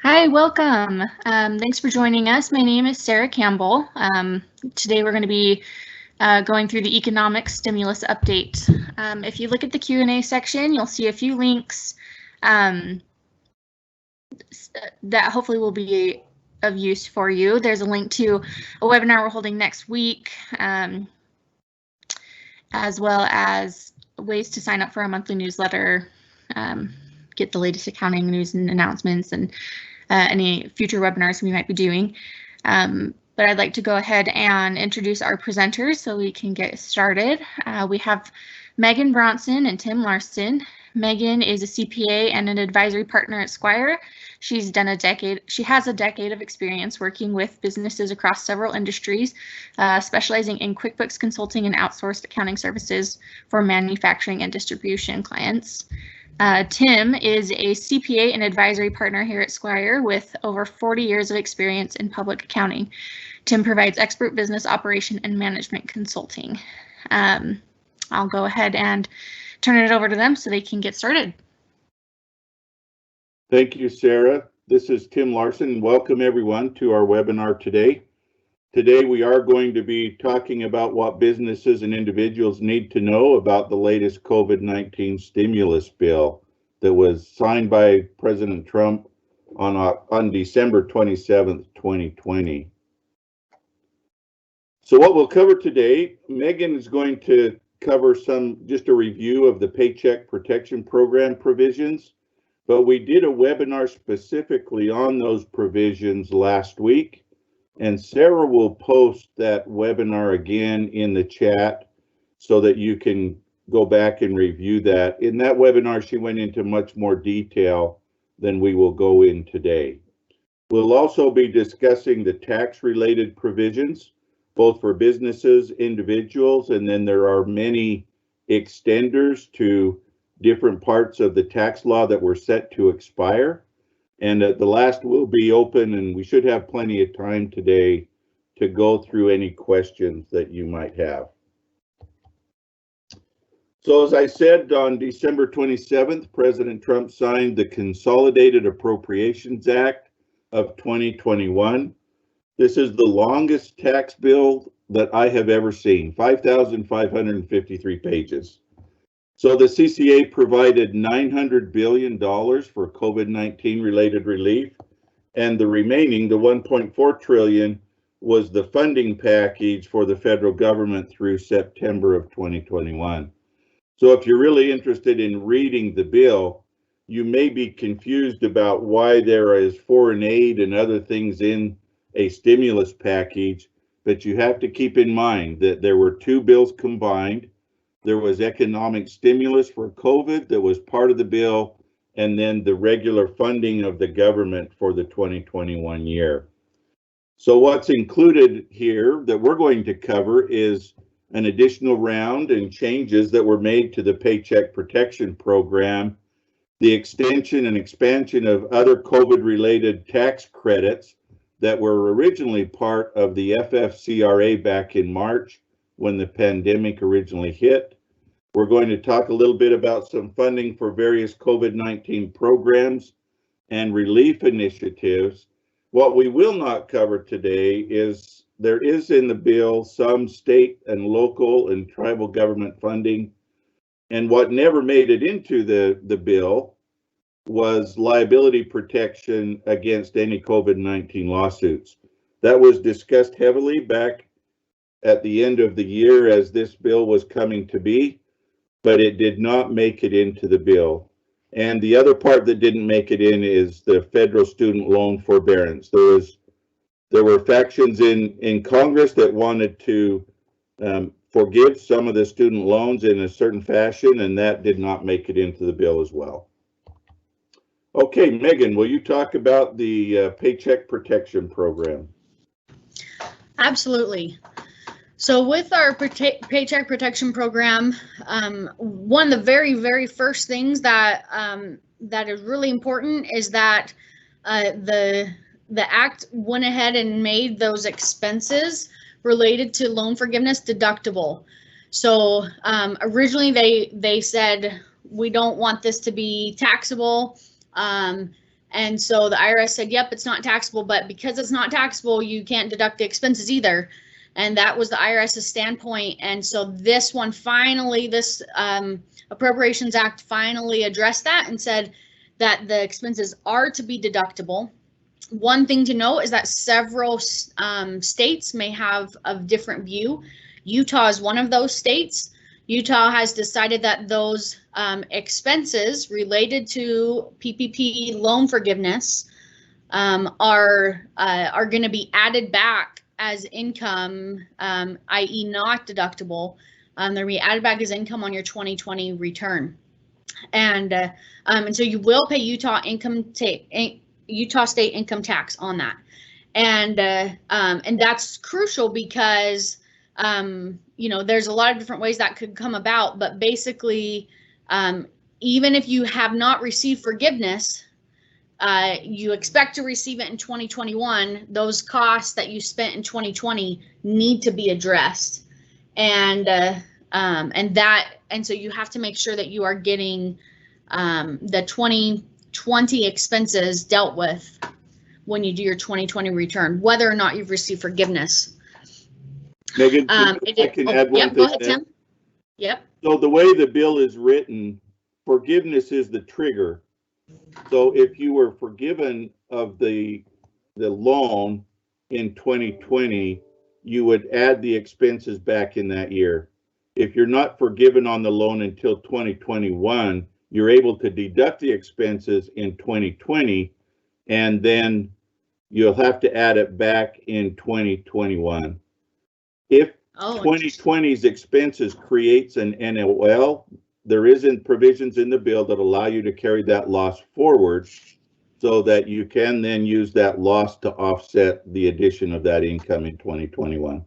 Hi, welcome. Thanks for joining us. My name is Sarah Campbell. Today we're going to be going through the economic stimulus update. If you look at the Q&A section, you'll see a few links that hopefully will be of use for you. There's a link to a webinar we're holding next week, as well as ways to sign up for a monthly newsletter, get the latest accounting news and announcements, and any future webinars we might be doing. But I'd like to go ahead and introduce our presenters so we can get started. We have Megan Bronson and Tim Larsen. Megan is a CPA and an advisory partner at Squire. She has a decade of experience working with businesses across several industries, specializing in QuickBooks consulting and outsourced accounting services for manufacturing and distribution clients. Tim is a CPA and advisory partner here at Squire with over 40 years of experience in public accounting. Tim provides expert business operation and management consulting. I'll go ahead and turn it over to them so they can get started. Thank you, Sarah. This is Tim Larsen. Welcome everyone to our webinar today. Today we are going to be talking about what businesses and individuals need to know about the latest COVID-19 stimulus bill that was signed by President Trump on December 27th, 2020. So what we'll cover today, Megan is going to cover just a review of the Paycheck Protection Program provisions, but we did a webinar specifically on those provisions last week. And Sarah will post that webinar again in the chat so that you can go back and review that. In that webinar, she went into much more detail than we will go in today. We'll also be discussing the tax-related provisions, both for businesses, individuals, and then there are many extenders to different parts of the tax law that were set to expire. And the last will be open, and we should have plenty of time today to go through any questions that you might have. So as I said, on December 27th, President Trump signed the Consolidated Appropriations Act of 2021. This is the longest tax bill that I have ever seen, 5,553 pages. So the CCA provided $900 billion for COVID-19 related relief, and the remaining, the $1.4 trillion, was the funding package for the federal government through September of 2021. So if you're really interested in reading the bill, you may be confused about why there is foreign aid and other things in a stimulus package, but you have to keep in mind that there were two bills combined. There was economic stimulus for COVID that was part of the bill, and then the regular funding of the government for the 2021 year. So what's included here that we're going to cover is an additional round and changes that were made to the Paycheck Protection Program, the extension and expansion of other COVID-related tax credits that were originally part of the FFCRA back in March, when the pandemic originally hit. We're going to talk a little bit about some funding for various COVID-19 programs and relief initiatives. What we will not cover today is there is in the bill some state and local and tribal government funding, and what never made it into the bill was liability protection against any COVID-19 lawsuits. That was discussed heavily back at the end of the year as this bill was coming to be, but it did not make it into the bill. And the other part that didn't make it in is the federal student loan forbearance. There were factions in Congress that wanted to forgive some of the student loans in a certain fashion, and that did not make it into the bill as well. Okay, Megan, will you talk about the Paycheck Protection Program? Absolutely. So with our Paycheck Protection Program, one of the very first things that is really important is that the Act went ahead and made those expenses related to loan forgiveness deductible. So originally they said we don't want this to be taxable. And so the IRS said, yep, it's not taxable, but because it's not taxable, you can't deduct the expenses either. And that was the IRS's standpoint. And so this one finally, this Appropriations Act finally addressed that and said that the expenses are to be deductible. One thing to note is that several states may have a different view. Utah is one of those states. Utah has decided that those expenses related to PPP loan forgiveness are going to be added back as income, i.e. not deductible. They're going to be added back as income on your 2020 return. And so you will pay Utah state income tax on that. And that's crucial because there's a lot of different ways that could come about, but basically, even if you have not received forgiveness, you expect to receive it in 2021, those costs that you spent in 2020 need to be addressed. And so you have to make sure that you are getting the 2020 expenses dealt with when you do your 2020 return, whether or not you've received forgiveness. Megan, I can add one thing. Go ahead, Tim. Yep. So the way the bill is written, forgiveness is the trigger. So if you were forgiven of the loan in 2020, you would add the expenses back in that year. If you're not forgiven on the loan until 2021, you're able to deduct the expenses in 2020, and then you'll have to add it back in 2021. If 2020's expenses creates an NOL, there isn't provisions in the bill that allow you to carry that loss forward so that you can then use that loss to offset the addition of that income in 2021.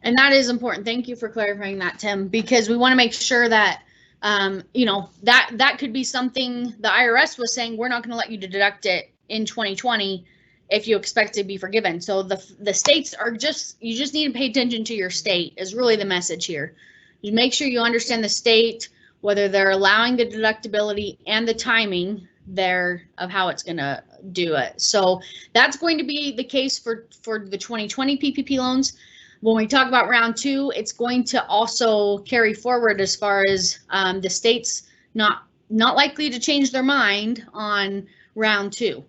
And that is important. Thank you for clarifying that, Tim, because we want to make sure that, that could be something the IRS was saying, we're not going to let you deduct it in 2020 if you expect to be forgiven. So the states are you just need to pay attention to your state is really the message here. You make sure you understand the state, whether they're allowing the deductibility and the timing there of how it's going to do it. So that's going to be the case for the 2020 PPP loans. When we talk about round two, it's going to also carry forward as far as the states not likely to change their mind on round two.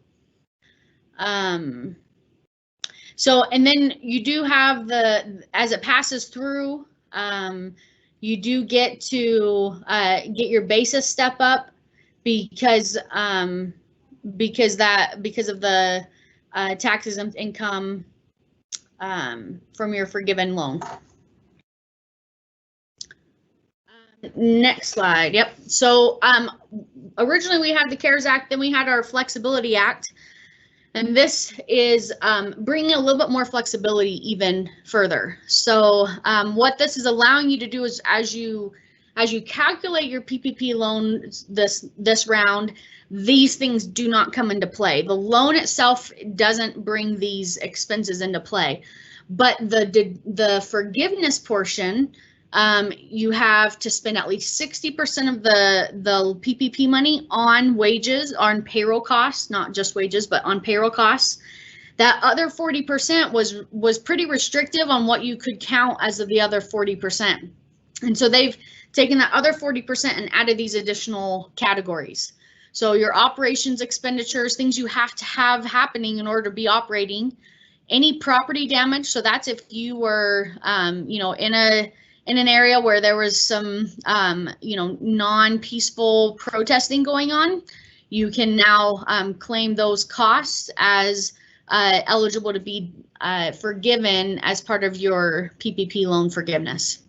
So, and then you do have as it passes through, you do get to get your basis step up because of the tax exempt income from your forgiven loan. Next slide. Yep. So originally we had the CARES Act, then we had our Flexibility Act. And this is bringing a little bit more flexibility even further. So what this is allowing you to do is as you calculate your PPP loan this round, these things do not come into play. The loan itself doesn't bring these expenses into play, but the forgiveness portion, you have to spend at least 60% of the PPP money on wages, on payroll costs, not just wages, but on payroll costs. That other 40% was pretty restrictive on what you could count as of the other 40%. And so they've taken that other 40% and added these additional categories. So your operations expenditures, things you have to have happening in order to be operating, any property damage. So that's if you were, in an area where there was some, non-peaceful protesting going on, you can now claim those costs as eligible to be forgiven as part of your PPP loan forgiveness.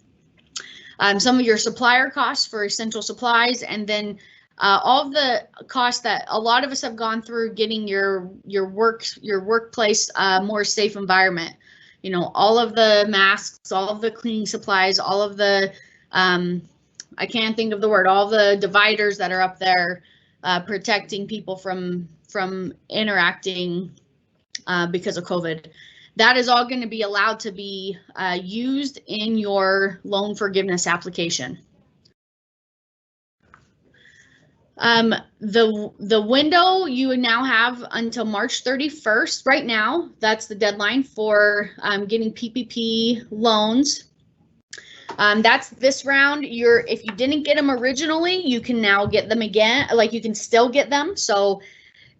Some of your supplier costs for essential supplies, and then all of the costs that a lot of us have gone through getting your workplace more safe environment. All of the masks, all of the cleaning supplies, all of the, I can't think of the word, all the dividers that are up there protecting people from interacting because of COVID. That is all going to be allowed to be used in your loan forgiveness application. The window you now have until March 31st. Right now, that's the deadline for getting PPP loans. That's this round. If you didn't get them originally, you can now get them again. Like, you can still get them. So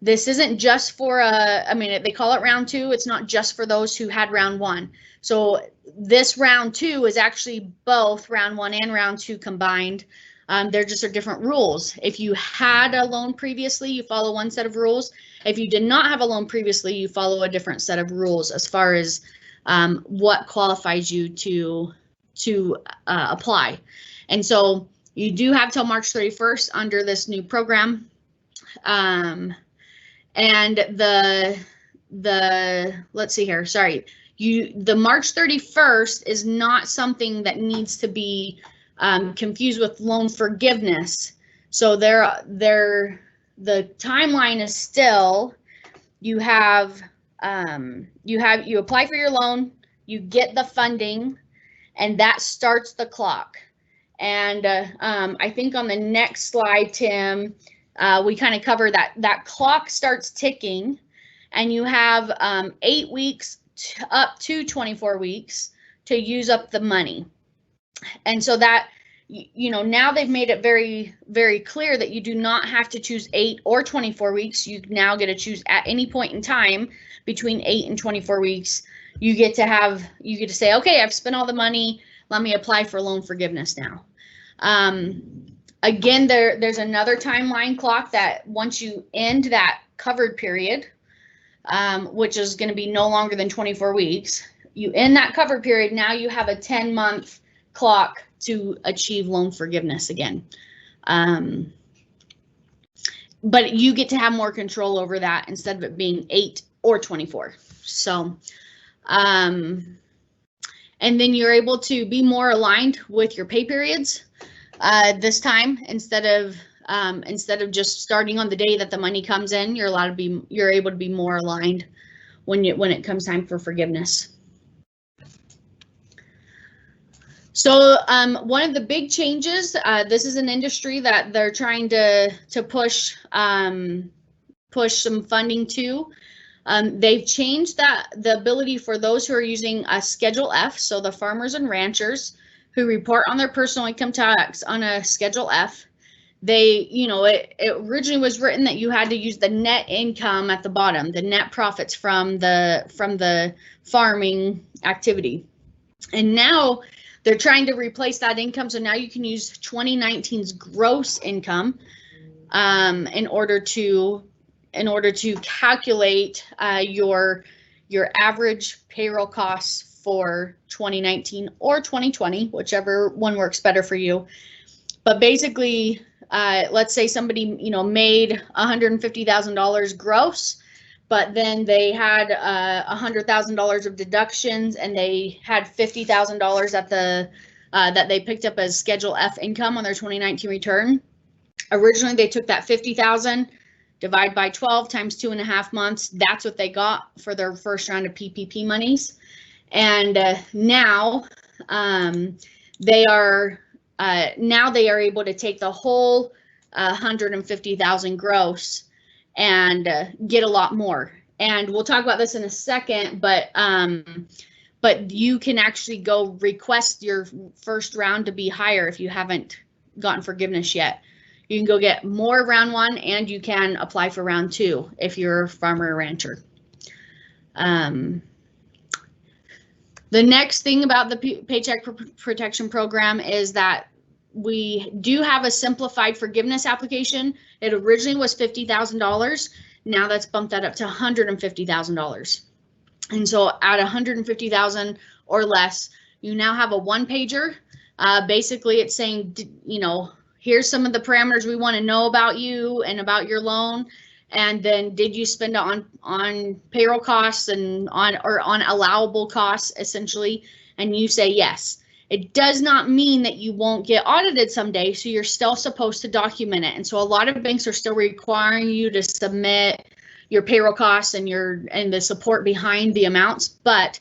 this isn't just for I mean, they call it round 2. It's not just for those who had round 1. So this round 2 is actually both round 1 and round 2 combined. There just are different rules. If you had a loan previously, you follow one set of rules. If you did not have a loan previously, you follow a different set of rules as far as what qualifies you to apply. And so you do have till March 31st under this new program. And let's see here, sorry. The March 31st is not something that needs to be confused with loan forgiveness. So the timeline is still, you apply for your loan, you get the funding, and that starts the clock. And I think on the next slide, Tim, we kind of cover that clock starts ticking, and you have 8 weeks up to 24 weeks to use up the money. And so that, now they've made it very, very clear that you do not have to choose 8 or 24 weeks. You now get to choose at any point in time between 8 and 24 weeks. You get to say, okay, I've spent all the money. Let me apply for loan forgiveness now. Again, there's another timeline clock that once you end that covered period, which is going to be no longer than 24 weeks, you end that covered period. Now you have a 10-month clock to achieve loan forgiveness again. But you get to have more control over that instead of it being 8 or 24. So, and then you're able to be more aligned with your pay periods this time instead of just starting on the day that the money comes in. You're able to be more aligned when it comes time for forgiveness. So one of the big changes, this is an industry that they're trying to push some funding to. They've changed the ability for those who are using a Schedule F, so the farmers and ranchers who report on their personal income tax on a Schedule F. It originally was written that you had to use the net income at the bottom, the net profits from the farming activity. And now they're trying to replace that income. So now you can use 2019's gross income in order to calculate your average payroll costs for 2019 or 2020, whichever one works better for you. But basically, let's say somebody made $150,000 gross, but then they had $100,000 of deductions, and they had $50,000 that they picked up as Schedule F income on their 2019 return. Originally, they took that $50,000, divide by 12 times 2.5 months. That's what they got for their first round of PPP monies. And now they are able to take the whole 150,000 gross and get a lot more. And we'll talk about this in a second, but you can actually go request your first round to be higher if you haven't gotten forgiveness yet. You can go get more round 1, and you can apply for round 2 if you're a farmer or rancher. The next thing about the Paycheck Protection Program is that we do have a simplified forgiveness application. It originally was $50,000. Now that's bumped that up to $150,000. And so at $150,000 or less, you now have a one-pager. Basically, it's saying, here's some of the parameters we want to know about you and about your loan. And then, did you spend it on payroll costs and on allowable costs, essentially? And you say yes. It does not mean that you won't get audited someday, so you're still supposed to document it. And so a lot of banks are still requiring you to submit your payroll costs and the support behind the amounts. But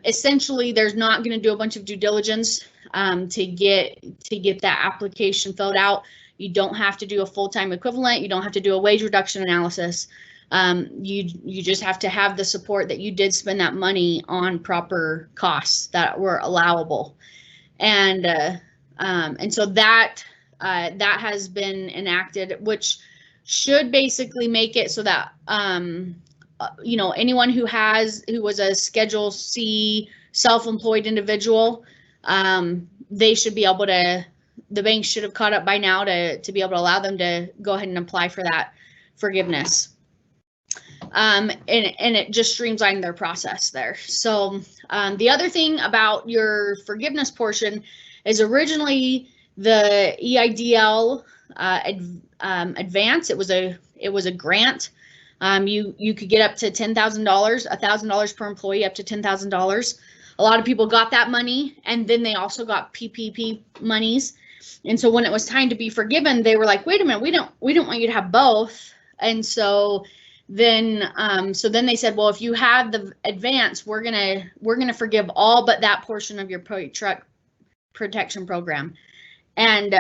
essentially, there's not going to do a bunch of due diligence to get that application filled out. You don't have to do a full-time equivalent. You don't have to do a wage reduction analysis. You just have to have the support that you did spend that money on proper costs that were allowable. And so that has been enacted, which should basically make it so that anyone who was a Schedule C self-employed individual, they should be able to. The bank should have caught up by now to be able to allow them to go ahead and apply for that forgiveness. And it just streamlined their process there. So the other thing about your forgiveness portion is originally the EIDL advance. It was a grant. You could get up to $10,000, $1,000 per employee, up to $10,000. A lot of people got that money, and then they also got PPP monies. And so when it was time to be forgiven, they were like, "Wait a minute, we don't want you to have both." And so then they said, "Well, if you have the advance, we're gonna forgive all but that portion of your truck protection program." And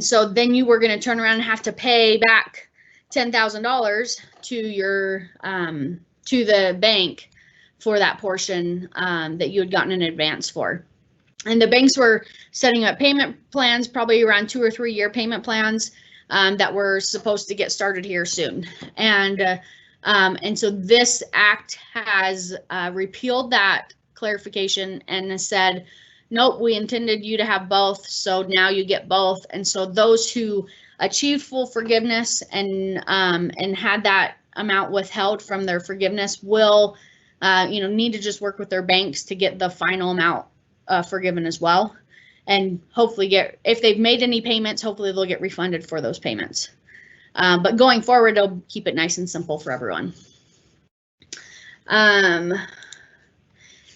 so then you were going to turn around and have to pay back $10,000 to the bank for that portion that you had gotten an advance for. And the banks were setting up payment plans, probably around 2 or 3 year payment plans that were supposed to get started here soon. And so this act has repealed that clarification and has said, nope, we intended you to have both, so now you get both. And so those who achieved full forgiveness and had that amount withheld from their forgiveness will, need to just work with their banks to get the final amount forgiven as well. And hopefully if they've made any payments, hopefully they'll get refunded for those payments. But going forward, they'll keep it nice and simple for everyone.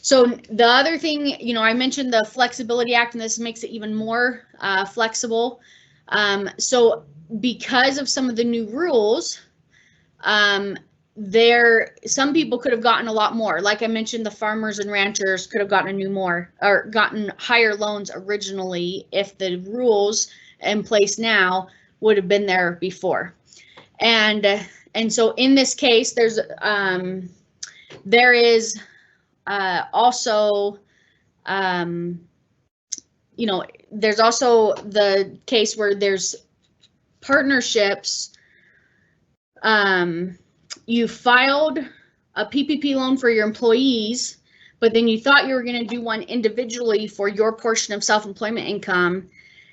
So the other thing, I mentioned the Flexibility Act, and this makes it even more flexible. So because of some of the new rules, some people could have gotten a lot more. Like I mentioned, the farmers and ranchers could have gotten higher loans originally if the rules in place now would have been there before. And so in this case, there is also there's also the case where there's partnerships. You filed a PPP loan for your employees, but then you thought you were going to do one individually for your portion of self-employment income.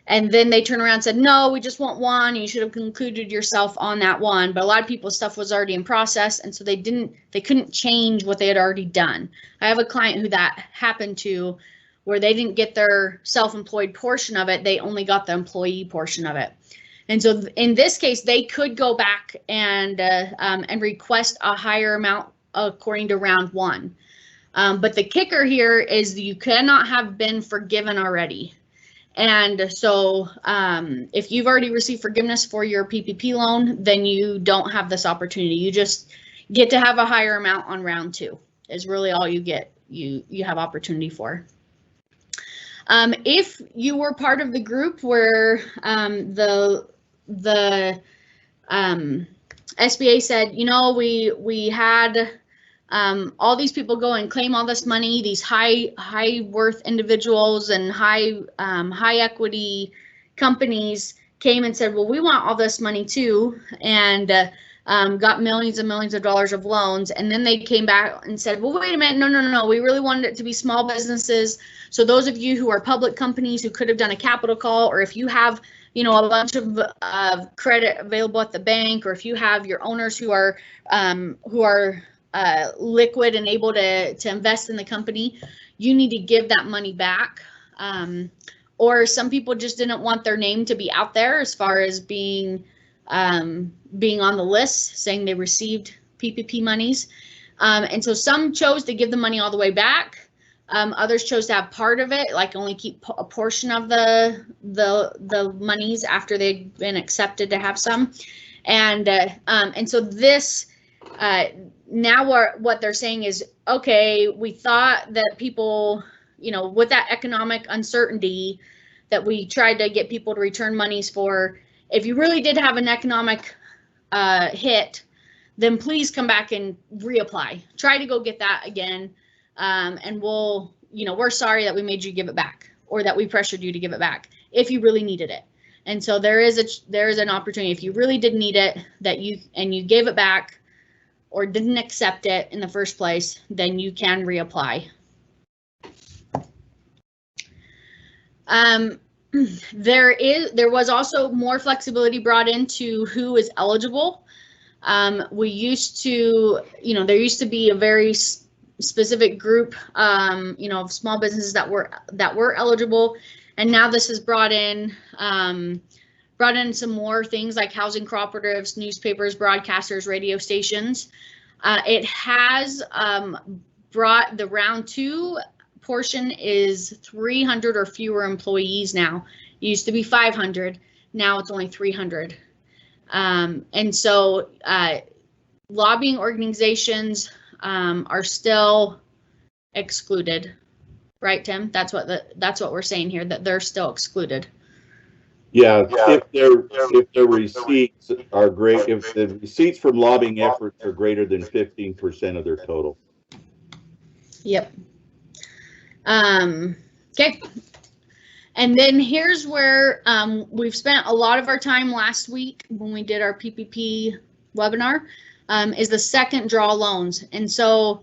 And then they turn around and said, no, we just want one. You should have included yourself on that one. But a lot of people's stuff was already in process. And so they couldn't change what they had already done. I have a client who that happened to, where they didn't get their self-employed portion of it. They only got the employee portion of it. And so in this case, they could go back and request a higher amount according to round one. But the kicker here is you cannot have been forgiven already. And so if you've already received forgiveness for your PPP loan, then you don't have this opportunity. You just get to have a higher amount on round two is really all you get. You have opportunity for. If you were part of the group where the SBA said, we had all these people go and claim all this money, these high worth individuals and high equity companies came and said, well, we want all this money too, and got millions and millions of dollars of loans. And then they came back and said, well, wait a minute, no, we really wanted it to be small businesses. So those of you who are public companies who could have done a capital call, or if you have a bunch of credit available at the bank, or if you have your owners who are liquid and able to invest in the company, you need to give that money back. Or some people just didn't want their name to be out there as far as being on the list saying they received PPP monies. And so some chose to give the money all the way back. Others chose to have part of it, like only keep a portion of the monies after they'd been accepted to have some. And so this now what they're saying is, okay, we thought that people, with that economic uncertainty, that we tried to get people to return monies for. If you really did have an economic hit, then please come back and reapply. Try to go get that again, and we're sorry that we made you give it back, or that we pressured you to give it back if you really needed it. And so there is an opportunity, if you really did need it, and you gave it back or didn't accept it in the first place, then you can reapply. There was also more flexibility brought into who is eligible. We used to, there used to be a very specific group, of small businesses that were eligible, and now this has brought in some more things like housing cooperatives, newspapers, broadcasters, radio stations. It has brought the round 2 portion is 300 or fewer employees now. It used to be 500, now it's only 300. And so lobbying organizations are still excluded, right, Tim? That's what we're saying here, that they're still excluded. Yeah, if their receipts are great, if the receipts from lobbying efforts are greater than 15% of their total. Yep. Okay. And then here's where we've spent a lot of our time last week when we did our PPP webinar, is the second draw loans. And so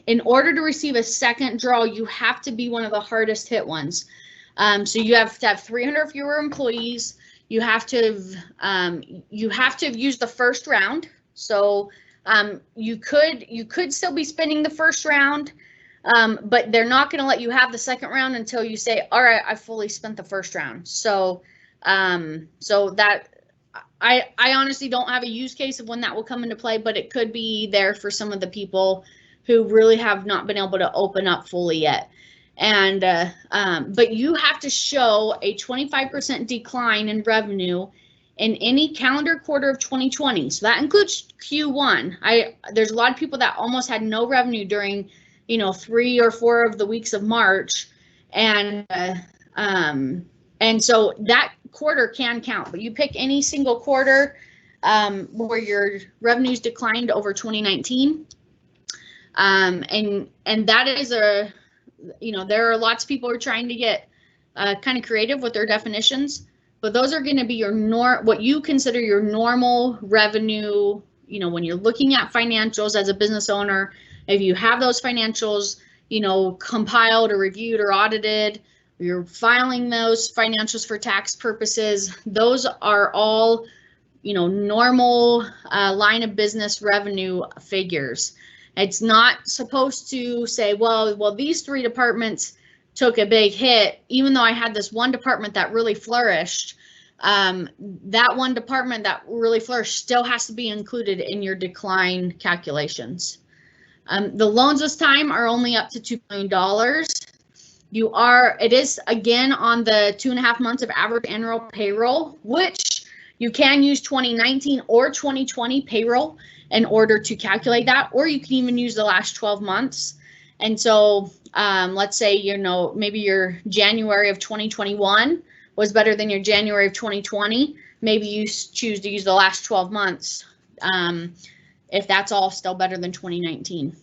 in order to receive a second draw, you have to be one of the hardest hit ones. So you have to have 300 fewer employees. You have to have used the first round. So you could still be spending the first round, but they're not going to let you have the second round until you say, all right, I fully spent the first round. So that I honestly don't have a use case of when that will come into play, but it could be there for some of the people who really have not been able to open up fully yet. And but you have to show a 25% decline in revenue in any calendar quarter of 2020. So that includes Q1. There's a lot of people that almost had no revenue during 3 or 4 of the weeks of March, and so that quarter can count. But you pick any single quarter where your revenues declined over 2019, and that is there are lots of people who are trying to get kind of creative with their definitions, but those are going to be what you consider your normal revenue. When you're looking at financials as a business owner, if you have those financials, compiled or reviewed or audited, you're filing those financials for tax purposes, those are all, normal line of business revenue figures. It's not supposed to say, well, these 3 departments took a big hit, even though I had this one department that really flourished. That one department that really flourished still has to be included in your decline calculations. The loans this time are only up to $2 million. It is again on the 2.5 months of average annual payroll, which you can use 2019 or 2020 payroll in order to calculate that, or you can even use the last 12 months. And so let's say, maybe your January of 2021 was better than your January of 2020. Maybe you choose to use the last 12 months if that's all still better than 2019.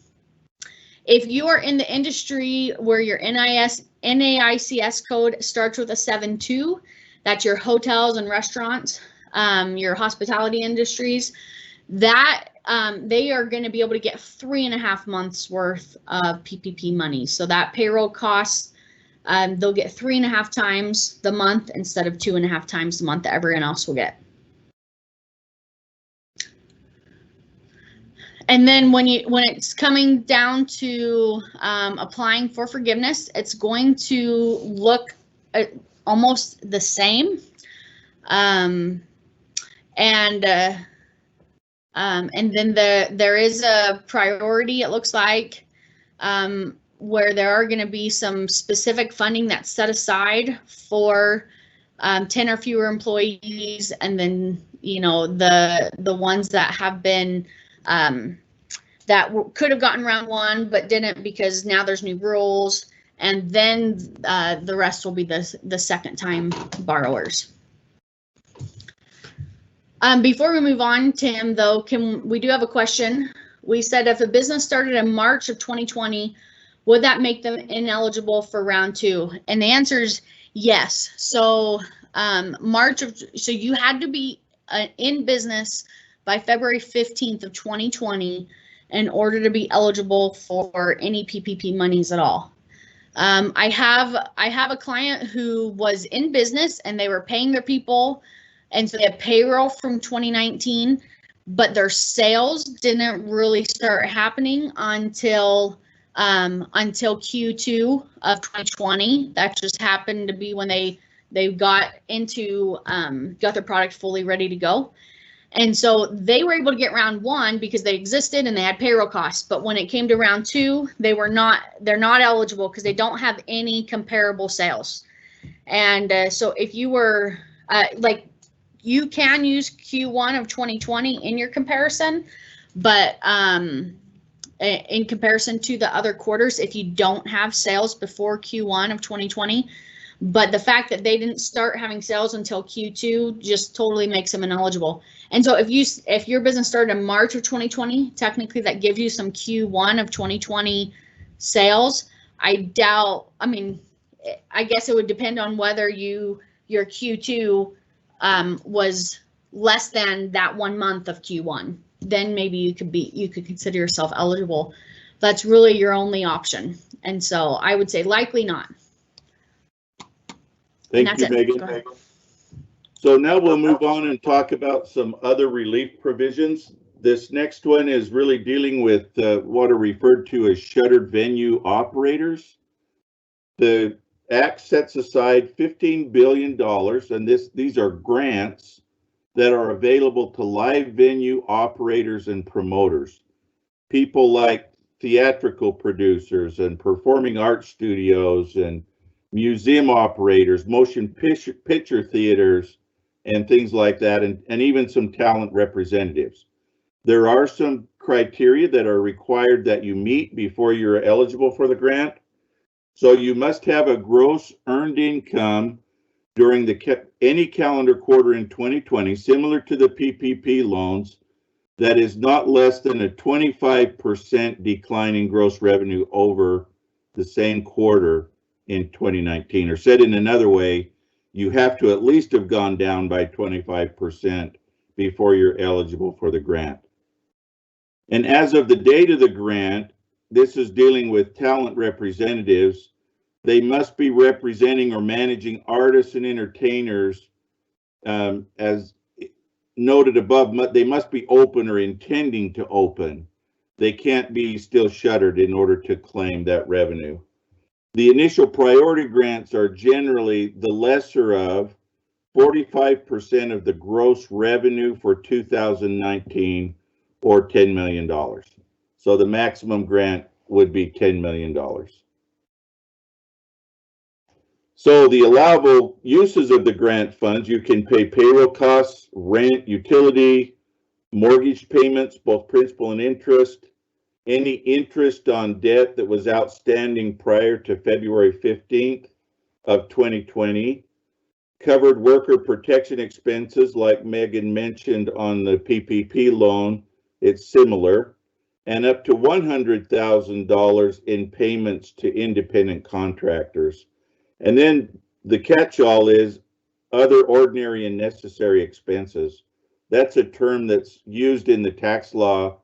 If you are in the industry where your NAICS code starts with a 72, that's your hotels and restaurants, your hospitality industries, that they are going to be able to get 3.5 months worth of PPP money. So that payroll costs, they'll get 3.5 times the month instead of 2.5 times the month that everyone else will get. And then when it's coming down to applying for forgiveness, it's going to look almost the same. And then there is a priority, it looks like, where there are going to be some specific funding that's set aside for 10 or fewer employees, and then the ones that have been that could have gotten round 1 but didn't because now there's new rules, and then the rest will be the second time borrowers. Before we move on, Tim, though, we do have a question. We said if a business started in March of 2020, would that make them ineligible for round 2? And the answer is yes. So so you had to be in business by February 15th of 2020 in order to be eligible for any PPP monies at all. I have a client who was in business and they were paying their people, and so they had payroll from 2019, but their sales didn't really start happening until Q2 of 2020. That just happened to be when they got their product fully ready to go. And so they were able to get round 1 because they existed and they had payroll costs. But when it came to round 2, they're not eligible because they don't have any comparable sales. And so if you were you can use Q1 of 2020 in your comparison, but in comparison to the other quarters, if you don't have sales before Q1 of 2020, but the fact that they didn't start having sales until Q2 just totally makes them ineligible. And so if your business started in March of 2020, technically that gives you some Q1 of 2020 sales. I guess it would depend on whether your Q2 was less than that 1 month of Q1. Then maybe you could consider yourself eligible. That's really your only option. And so I would say likely not. Thank you, Megan. So now we'll move on and talk about some other relief provisions. This next one is really dealing with what are referred to as shuttered venue operators. The Act sets aside $15 billion, and these are grants that are available to live venue operators and promoters. People like theatrical producers and performing arts studios and museum operators, motion picture theaters, and things like that, and even some talent representatives. There are some criteria that are required that you meet before you're eligible for the grant. So you must have a gross earned income during any calendar quarter in 2020, similar to the PPP loans, that is not less than a 25% decline in gross revenue over the same quarter in 2019. Or said in another way, you have to at least have gone down by 25% before you're eligible for the grant. And as of the date of the grant, this is dealing with talent representatives. They must be representing or managing artists and entertainers. As noted above, they must be open or intending to open. They can't be still shuttered in order to claim that revenue. The initial priority grants are generally the lesser of 45% of the gross revenue for 2019 or $10 million. So the maximum grant would be $10 million. So the allowable uses of the grant funds, you can pay payroll costs, rent, utility, mortgage payments, both principal and interest, any interest on debt that was outstanding prior to February 15th of 2020, covered worker protection expenses like Megan mentioned on the PPP loan, it's similar, and up to $100,000 in payments to independent contractors. And then the catch-all is other ordinary and necessary expenses. That's a term that's used in the tax law.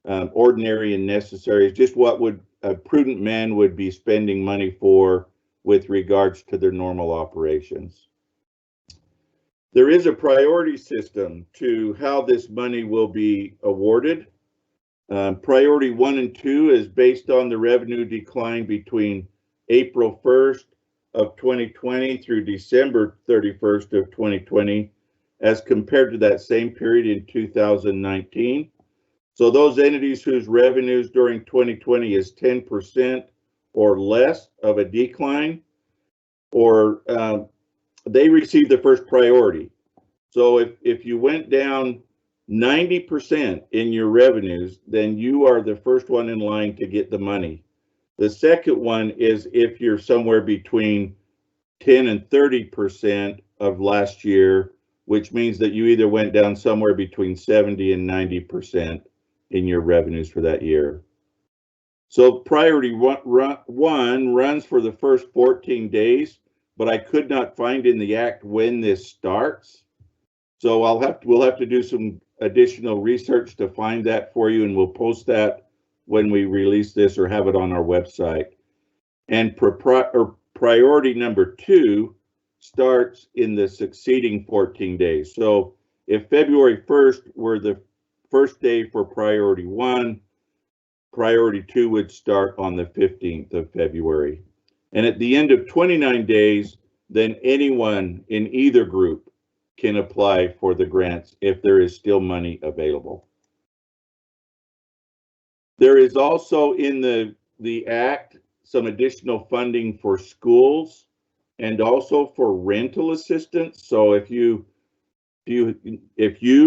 Ordinary and necessary is just what a prudent man would be spending money for with regards to their normal operations. There is a priority system to how this money will be awarded. Priority 1 and 2 is based on the revenue decline between April 1st of 2020 through December 31st of 2020 as compared to that same period in 2019. So those entities whose revenues during 2020 is 10% or less of a decline, or they receive the first priority. So if you went down 90% in your revenues, then you are the first one in line to get the money. The second one is if you're somewhere between 10 and 30% of last year, which means that you either went down somewhere between 70 and 90% in your revenues for that year. So priority one runs for the first 14 days, but I could not find in the act when this starts. So we'll have to do some additional research to find that for you, and we'll post that when we release this or have it on our website. And priority number 2 starts in the succeeding 14 days. So if February 1st were the first day for priority 1, priority 2 would start on the 15th of February. And at the end of 29 days, then anyone in either group can apply for the grants if there is still money available. There is also in the act some additional funding for schools and also for rental assistance. So if you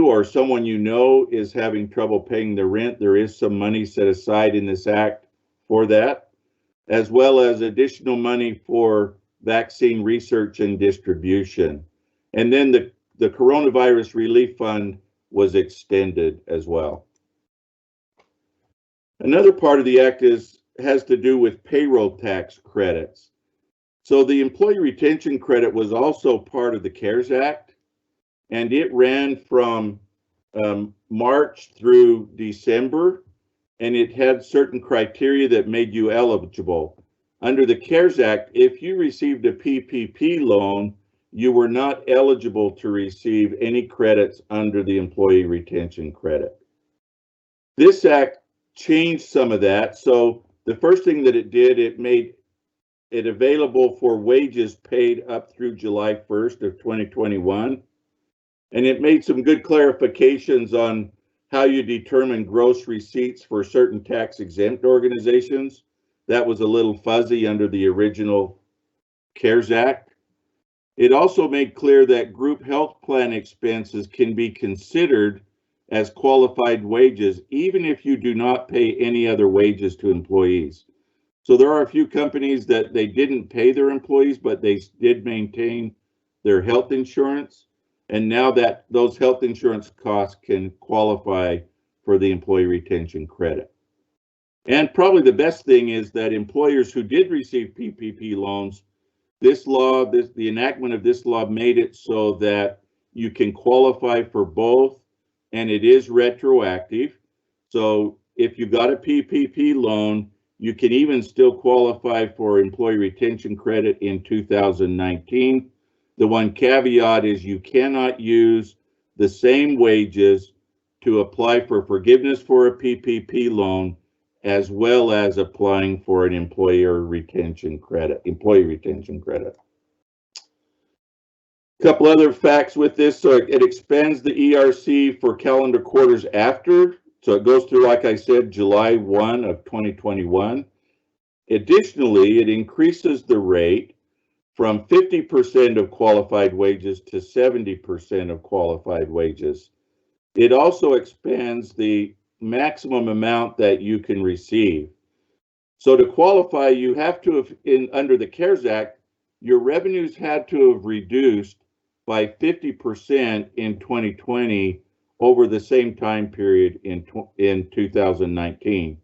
or someone you know is having trouble paying the rent, there is some money set aside in this act for that, as well as additional money for vaccine research and distribution. And then the Coronavirus Relief Fund was extended as well. Another part of the act has to do with payroll tax credits. So the employee retention credit was also part of the CARES Act, and it ran from March through December, and it had certain criteria that made you eligible. Under the CARES Act, if you received a PPP loan, you were not eligible to receive any credits under the employee retention credit. This act changed some of that. So the first thing that it did, it made it available for wages paid up through July 1st of 2021. And it made some good clarifications on how you determine gross receipts for certain tax exempt organizations. That was a little fuzzy under the original CARES Act. It also made clear that group health plan expenses can be considered as qualified wages, even if you do not pay any other wages to employees. So there are a few companies that they didn't pay their employees, but they did maintain their health insurance. And now that those health insurance costs can qualify for the employee retention credit. And probably the best thing is that employers who did receive PPP loans, the enactment of this law made it so that you can qualify for both, and it is retroactive. So if you got a PPP loan, you can even still qualify for employee retention credit in 2019. The one caveat is you cannot use the same wages to apply for forgiveness for a PPP loan as well as applying for an employee retention credit. A couple other facts with this. So it expands the ERC for calendar quarters after. So it goes through, like I said, July 1 of 2021. Additionally, it increases the rate from 50% of qualified wages to 70% of qualified wages. It also expands the maximum amount that you can receive. So to qualify, you have to have, under the CARES Act, your revenues had to have reduced by 50% in 2020 over the same time period in 2019.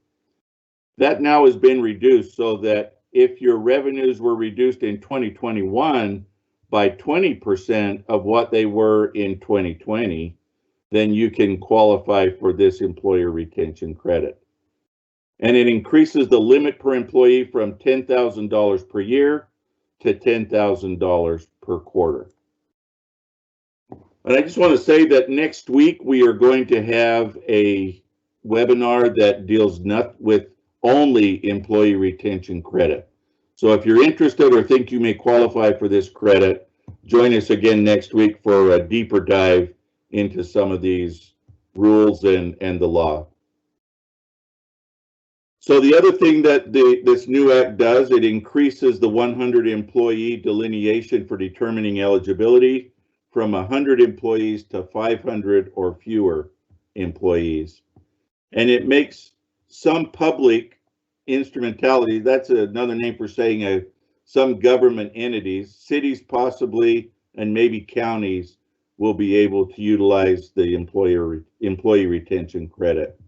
That now has been reduced so that if your revenues were reduced in 2021 by 20% of what they were in 2020, then you can qualify for this employer retention credit. And it increases the limit per employee from $10,000 per year to $10,000 per quarter. And I just want to say that next week we are going to have a webinar that deals not with only employee retention credit. So if you're interested or think you may qualify for this credit, join us again next week for a deeper dive into some of these rules and the law. So the other thing that this new act does, it increases the 100 employee delineation for determining eligibility from 100 employees to 500 or fewer employees. And it makes some public instrumentality, that's another name for saying some government entities, cities possibly, and maybe counties will be able to utilize the employee retention credit.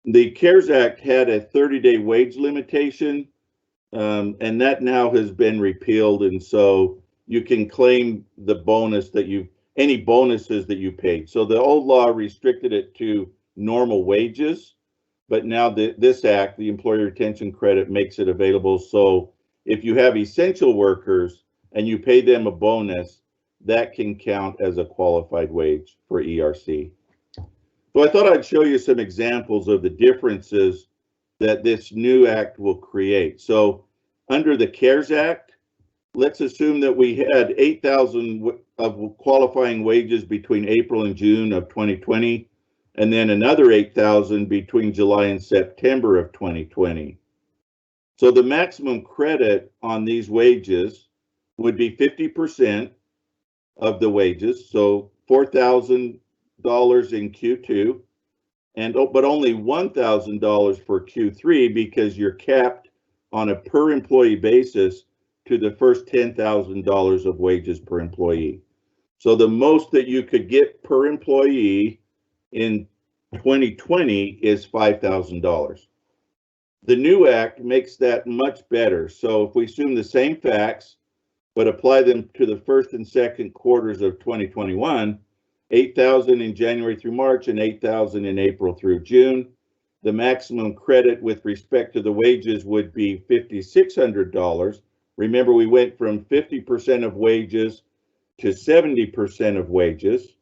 The CARES Act had a 30-day wage limitation, and that now has been repealed, and so you can claim the bonus that any bonuses that you paid. So the old law restricted it to normal wages, but now this act, the employee retention credit, makes it available. So if you have essential workers and you pay them a bonus, that can count as a qualified wage for ERC. So I thought I'd show you some examples of the differences that this new act will create. So under the CARES Act, let's assume that we had 8,000 of qualifying wages between April and June of 2020, and then another 8,000 between July and September of 2020. So the maximum credit on these wages would be 50% of the wages, so $4,000 in Q2, but only $1,000 for Q3 because you're capped on a per employee basis to the first $10,000 of wages per employee. So the most that you could get per employee in 2020 is $5,000. The new act makes that much better. So if we assume the same facts, but apply them to the first and second quarters of 2021, 8,000 in January through March and 8,000 in April through June, the maximum credit with respect to the wages would be $5,600. Remember, we went from 50% of wages to 70% of wages.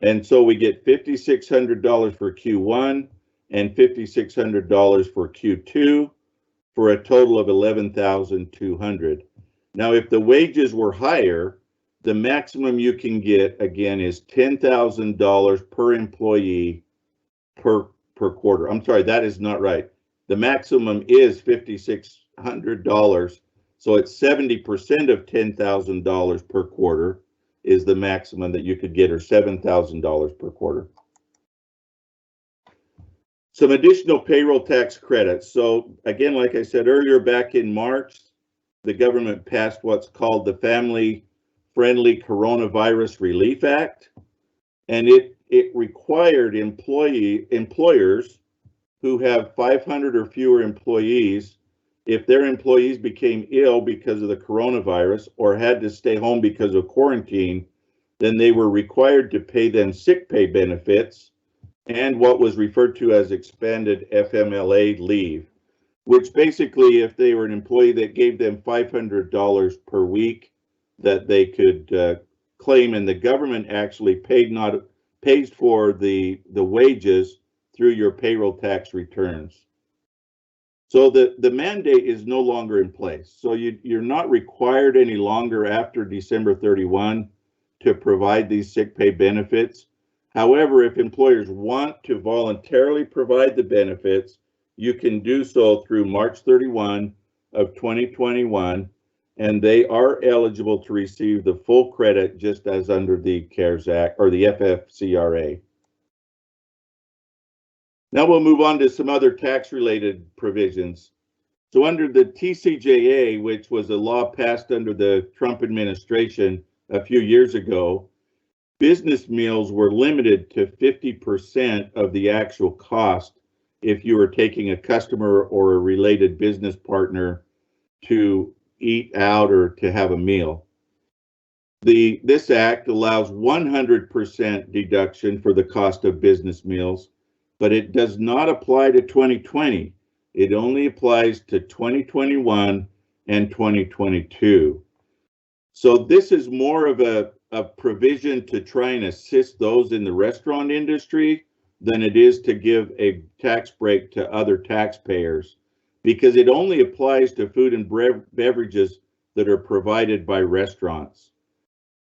And so we get $5,600 for Q1 and $5,600 for Q2 for a total of $11,200. Now, if the wages were higher, the maximum you can get again is $10,000 per employee per quarter. I'm sorry, that is not right. The maximum is $5,600. So it's 70% of $10,000 per quarter is the maximum that you could get, or $7,000 per quarter. Some additional payroll tax credits. So again, like I said earlier, back in March, the government passed what's called the Family Friendly Coronavirus Relief Act, and it required employers who have 500 or fewer employees, if their employees became ill because of the coronavirus or had to stay home because of quarantine, then they were required to pay them sick pay benefits and what was referred to as expanded FMLA leave, which basically, if they were an employee that gave them $500 per week that they could claim, and the government actually pays for the wages through your payroll tax returns. So the mandate is no longer in place. So you're not required any longer after December 31 to provide these sick pay benefits. However, if employers want to voluntarily provide the benefits, you can do so through March 31 of 2021, and they are eligible to receive the full credit just as under the CARES Act or the FFCRA. Now we'll move on to some other tax-related provisions. So under the TCJA, which was a law passed under the Trump administration a few years ago, business meals were limited to 50% of the actual cost if you were taking a customer or a related business partner to eat out or to have a meal. This act allows 100% deduction for the cost of business meals, but it does not apply to 2020. It only applies to 2021 and 2022. So this is more of a provision to try and assist those in the restaurant industry than it is to give a tax break to other taxpayers, because it only applies to food and beverages that are provided by restaurants.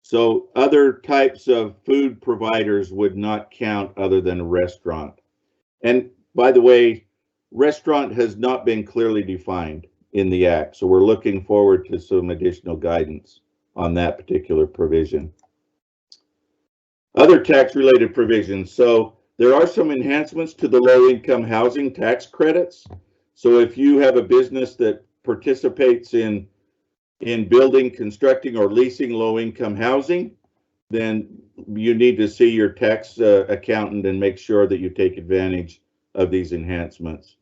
So other types of food providers would not count other than a restaurant. And by the way, restaurant has not been clearly defined in the Act, so we're looking forward to some additional guidance on that particular provision. Other tax-related provisions. So there are some enhancements to the low-income housing tax credits. So if you have a business that participates in building, constructing, or leasing low-income housing, then you need to see your tax accountant and make sure that you take advantage of these enhancements.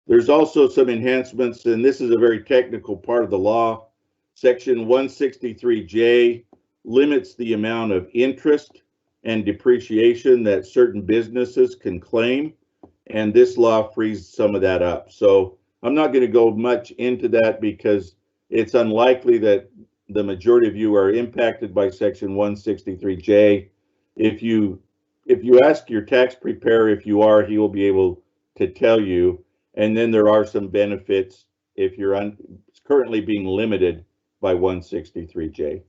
There's also some enhancements, and this is a very technical part of the law. Section 163J limits the amount of interest and depreciation that certain businesses can claim, and this law frees some of that up. So I'm not going to go much into that because it's unlikely that the majority of you are impacted by Section 163J. If you ask your tax preparer if you are, he will be able to tell you. And then there are some benefits if you're currently being limited by 163J.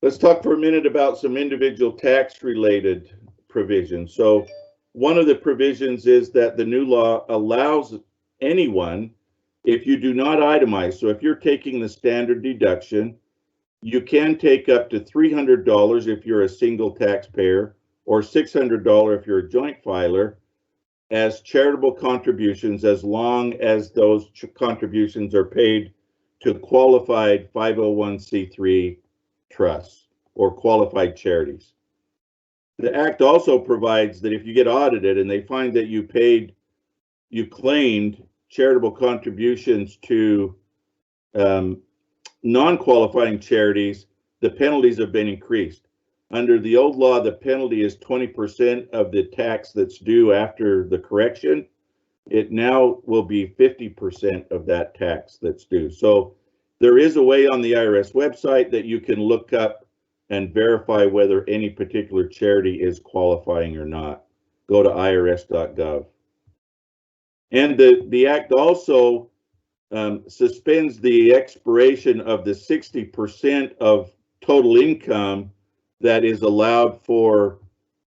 Let's talk for a minute about some individual tax related provisions. So one of the provisions is that the new law allows anyone, if you do not itemize, so if you're taking the standard deduction, you can take up to $300 if you're a single taxpayer, or $600 if you're a joint filer, as charitable contributions, as long as those contributions are paid to qualified 501c3 trusts or qualified charities. The Act also provides that if you get audited and they find that you claimed charitable contributions to non-qualifying charities, the penalties have been increased. Under the old law, the penalty is 20% of the tax that's due after the correction. It now will be 50% of that tax that's due. So there is a way on the IRS website that you can look up and verify whether any particular charity is qualifying or not. Go to irs.gov. And the Act also suspends the expiration of the 60% of total income that is allowed for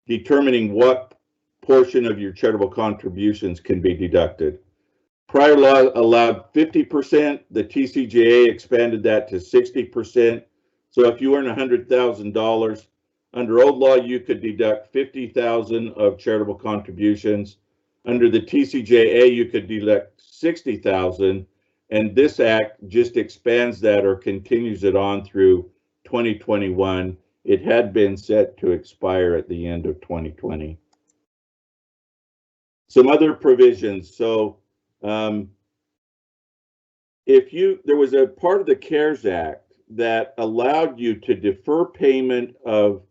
determining what portion of your charitable contributions can be deducted. Prior law allowed 50%. The TCJA expanded that to 60%. So if you earn $100,000, under old law, you could deduct $50,000 of charitable contributions. Under the TCJA, you could deduct $60,000, and this Act just expands that or continues it on through 2021. It had been set to expire at the end of 2020. Some other provisions. So there was a part of the CARES Act that allowed you to defer payment of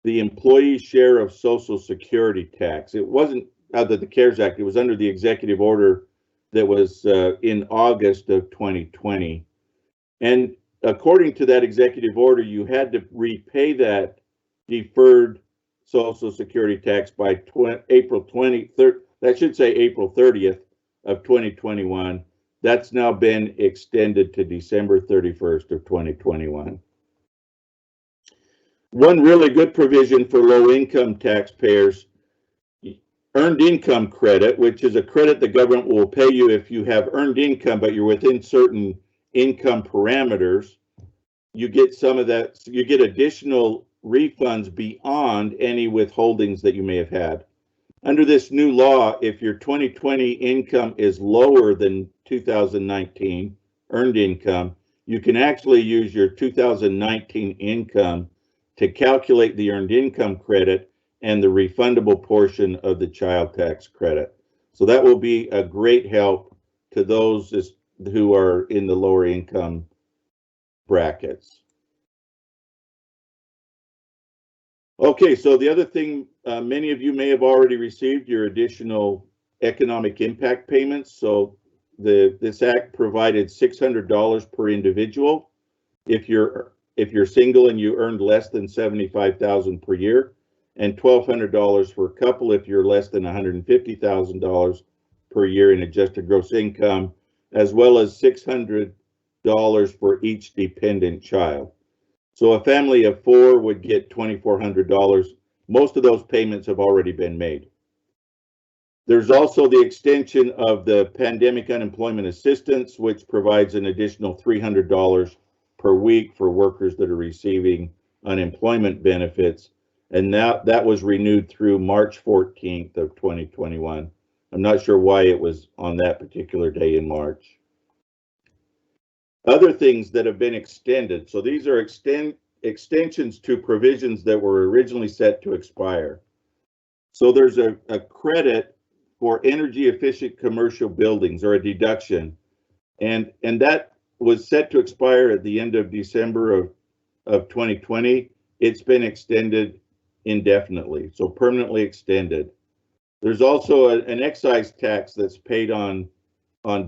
the employee share of Social Security tax. It wasn't under the CARES Act, it was under the executive order that was in August of 2020. And according to that executive order, you had to repay that deferred Social Security tax by April 23rd. That should say April 30th of 2021. That's now been extended to December 31st of 2021. One really good provision for low-income taxpayers, earned income credit, which is a credit the government will pay you if you have earned income, but you're within certain income parameters. You get some of that, you get additional refunds beyond any withholdings that you may have had. Under this new law, if your 2020 income is lower than 2019 earned income, you can actually use your 2019 income to calculate the earned income credit and the refundable portion of the child tax credit. So that will be a great help to those who are in the lower income brackets. Okay, so the other thing, many of you may have already received your additional economic impact payments. So this Act provided $600 per individual if you're single and you earned less than $75,000 per year, and $1,200 for a couple if you're less than $150,000 per year in adjusted gross income, as well as $600 for each dependent child. So a family of 4 would get $2,400. Most of those payments have already been made. There's also the extension of the pandemic unemployment assistance, which provides an additional $300 per week for workers that are receiving unemployment benefits. And that was renewed through March 14th of 2021. I'm not sure why it was on that particular day in March. Other things that have been extended. So these are extensions to provisions that were originally set to expire. So there's a credit for energy efficient commercial buildings, or a deduction. And that was set to expire at the end of December of 2020. It's been extended indefinitely, so permanently extended. There's also an excise tax that's paid on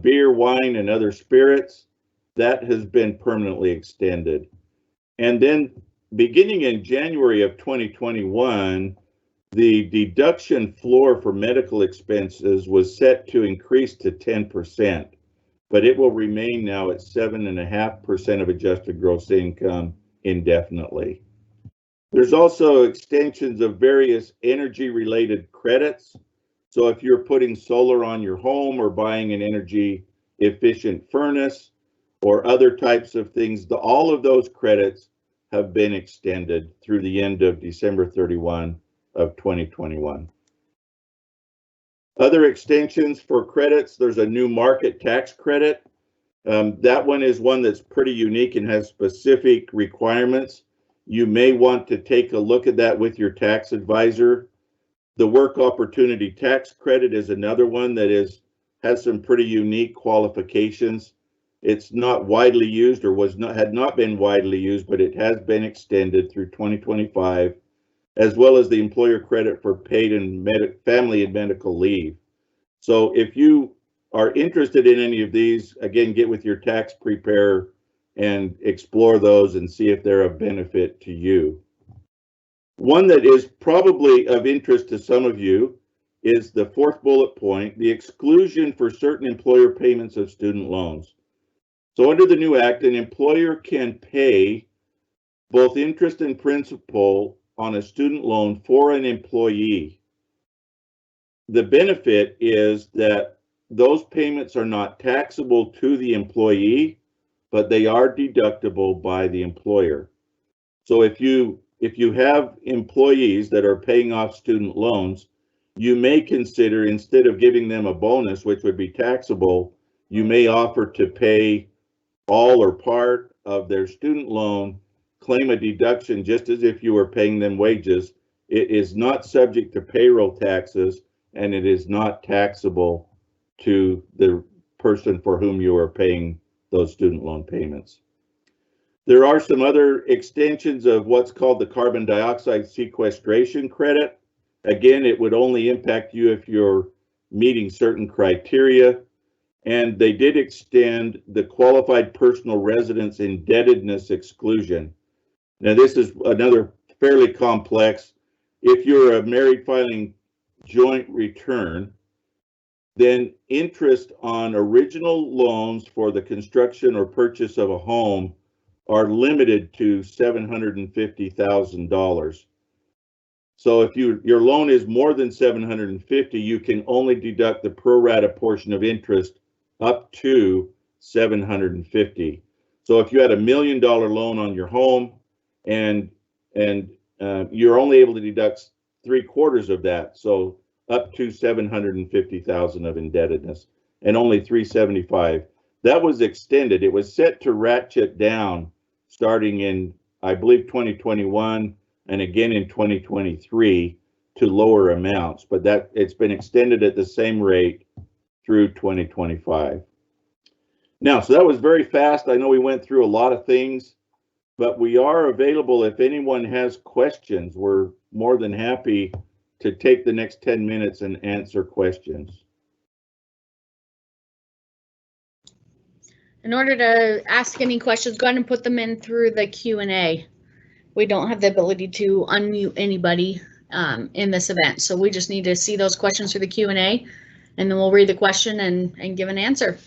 beer, wine, and other spirits. That has been permanently extended. And then beginning in January of 2021, the deduction floor for medical expenses was set to increase to 10%, but it will remain now at 7.5% of adjusted gross income indefinitely. There's also extensions of various energy related credits. So if you're putting solar on your home or buying an energy efficient furnace or other types of things, all of those credits have been extended through the end of December 31 of 2021. Other extensions for credits, there's a new market tax credit. That one is one that's pretty unique and has specific requirements. You may want to take a look at that with your tax advisor. The work opportunity tax credit is another one that has some pretty unique qualifications. It's not widely used, or had not been widely used, but it has been extended through 2025, as well as the employer credit for paid and family and medical leave. So if you are interested in any of these, again, get with your tax preparer and explore those and see if they're of benefit to you. One that is probably of interest to some of you is the fourth bullet point, the exclusion for certain employer payments of student loans. So under the new act, an employer can pay both interest and principal on a student loan for an employee. The benefit is that those payments are not taxable to the employee, but they are deductible by the employer. So if you have employees that are paying off student loans, you may consider, instead of giving them a bonus, which would be taxable, you may offer to pay all or part of their student loan, claim a deduction just as if you were paying them wages. It is not subject to payroll taxes, and it is not taxable to the person for whom you are paying those student loan payments. There are some other extensions of what's called the carbon dioxide sequestration credit. Again, it would only impact you if you're meeting certain criteria. And they did extend the qualified personal residence indebtedness exclusion. Now, this is another fairly complex. If you're a married filing joint return, then interest on original loans for the construction or purchase of a home are limited to $750,000. So if your loan is more than $750,000, you can only deduct the pro rata portion of interest up to $750,000. So if you had $1 million loan on your home and you're only able to deduct 3/4 of that, so up to $750,000 of indebtedness, and only $375,000. That was extended. It was set to ratchet down starting in, I believe, 2021 and again in 2023 to lower amounts, but that it's been extended at the same rate through 2025. Now, so that was very fast. I know we went through a lot of things, but we are available if anyone has questions. We're more than happy to take the next 10 minutes and answer questions. In order to ask any questions, go ahead and put them in through the Q&A. We don't have the ability to unmute anybody in this event, so we just need to see those questions through the Q&A, and then we'll read the question and give an answer.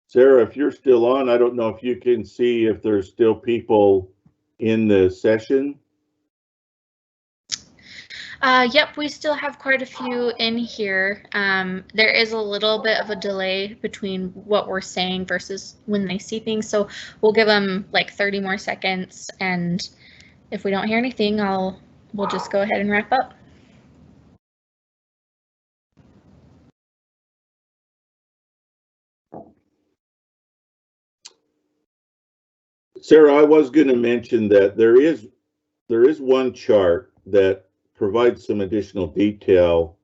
Sarah, if you're still on, I don't know if you can see if there's still people in the session? Yep, we still have quite a few in here. There is a little bit of a delay between what we're saying versus when they see things, so we'll give them like 30 more seconds, and if we don't hear anything, we'll just go ahead and wrap up. Sarah, I was going to mention that there is one chart that provides some additional detail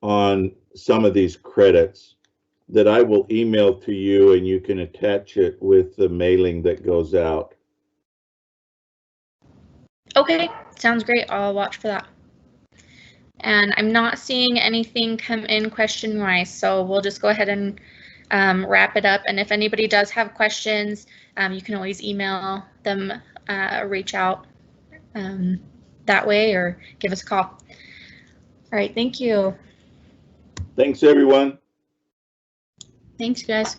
on some of these credits that I will email to you, and you can attach it with the mailing that goes out. Okay, sounds great. I'll watch for that. And I'm not seeing anything come in question-wise, so we'll just go ahead and wrap it up. And if anybody does have questions, you can always email them, reach out that way, or give us a call. All right, thank you. Thanks, everyone. Thanks, guys.